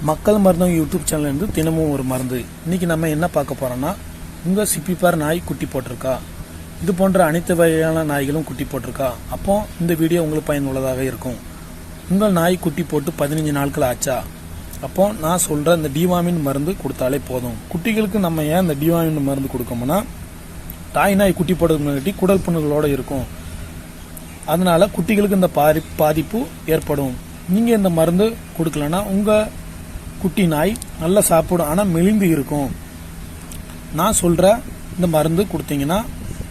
மக்கள் மருந்தகம் யூடியூப் சேனல்லேருந்து தினமும் ஒரு மருந்து. இன்றைக்கி நம்ம என்ன பார்க்க போகிறோன்னா, உங்கள் சிப்பிப்பார் நாய் குட்டி போட்டிருக்கா, இது போன்ற அனைத்து வகையான நாய்களும் குட்டி போட்டிருக்கா. அப்போ இந்த வீடியோ உங்களுக்கு பயனுள்ளதாக இருக்கும். உங்கள் நாய் குட்டி போட்டு 15 நாட்கள் ஆச்சா, அப்போ நான் சொல்கிற இந்த டிவாமின் மருந்து கொடுத்தாலே போதும். குட்டிகளுக்கு நம்ம ஏன் இந்த டிவாமின் மருந்து கொடுக்கோம்னா, தாய் நாய் குட்டி போடுறதுக்கு முன்னாடி குடல் புண்ணுகளோடு இருக்கும். அதனால குட்டிகளுக்கு இந்த பாதிப்பு ஏற்படும். நீங்கள் இந்த மருந்து கொடுக்கலன்னா உங்கள் குட்டி நாய் நல்லா சாப்பிடும், ஆனால் மெலிந்து இருக்கும். நான் சொல்கிற இந்த மருந்து கொடுத்தீங்கன்னா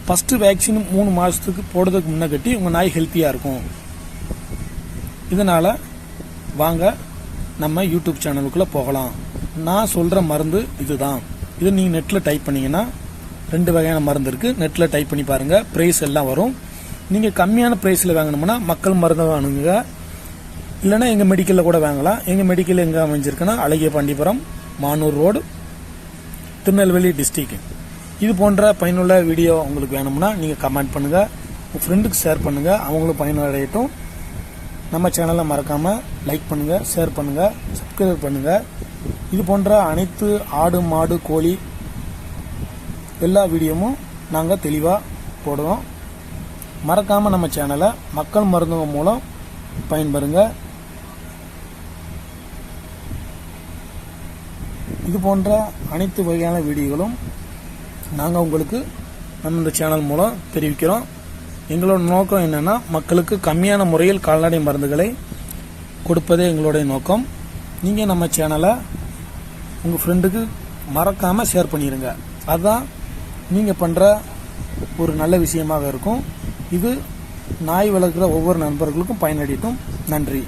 ஃபஸ்ட்டு வேக்சின் 3 மாதத்துக்கு போடுறதுக்கு முன்னாடி உங்கள் நாய் ஹெல்த்தியாக இருக்கும். இதனால் வாங்க நம்ம யூடியூப் சேனலுக்குள்ளே போகலாம். நான் சொல்கிற மருந்து இதுதான். இது நீங்கள் நெட்டில் டைப் பண்ணிங்கன்னா 2 வகையான மருந்து இருக்குது. நெட்டில் டைப் பண்ணி பாருங்கள், ப்ரைஸ் எல்லாம் வரும். நீங்கள் கம்மியான ப்ரைஸில் வாங்கணும்னா மக்கள் மருந்து வாங்குங்க, இல்லைனா எங்கள் மெடிக்கலில் கூட வாங்கலாம். எங்கள் மெடிக்கல் எங்கே அமைஞ்சிருக்குன்னா அழகிய பாண்டிபுரம், மானூர் ரோடு, திருநெல்வேலி டிஸ்ட்ரிக்ட். இது போன்ற பயனுள்ள வீடியோ உங்களுக்கு வேணும்னா நீங்கள் கமெண்ட் பண்ணுங்கள், உங்கள் ஃப்ரெண்டுக்கு ஷேர் பண்ணுங்கள், அவங்களும் பயனடையட்டும். நம்ம சேனலை மறக்காமல் லைக் பண்ணுங்கள், ஷேர் பண்ணுங்கள், சப்ஸ்கிரைப் பண்ணுங்கள். இது போன்ற அனைத்து ஆடு மாடு கோழி எல்லா வீடியோவும் நாங்கள் தெளிவாக போடுவோம். மறக்காமல் நம்ம சேனலை மக்கள் மருந்தகம் மூலம் பயன்பெறுங்க. இது போன்ற அனைத்து வகையான வீடியோகளும் நாங்கள் உங்களுக்கு நம்ம இந்த சேனல் மூலம் தெரிவிக்கிறோம். எங்களோட நோக்கம் என்னென்னா, மக்களுக்கு கம்மியான முறையில் கால்நடை மருந்துகளை கொடுப்பதே எங்களுடைய நோக்கம். நீங்கள் நம்ம சேனலை உங்கள் ஃப்ரெண்டுக்கு மறக்காமல் ஷேர் பண்ணிடுங்க. அதுதான் நீங்கள் பண்ணுற ஒரு நல்ல விஷயமாக இருக்கும். இது நாய் வளர்க்குற ஒவ்வொரு நண்பர்களுக்கும் பயனளிக்கும். நன்றி.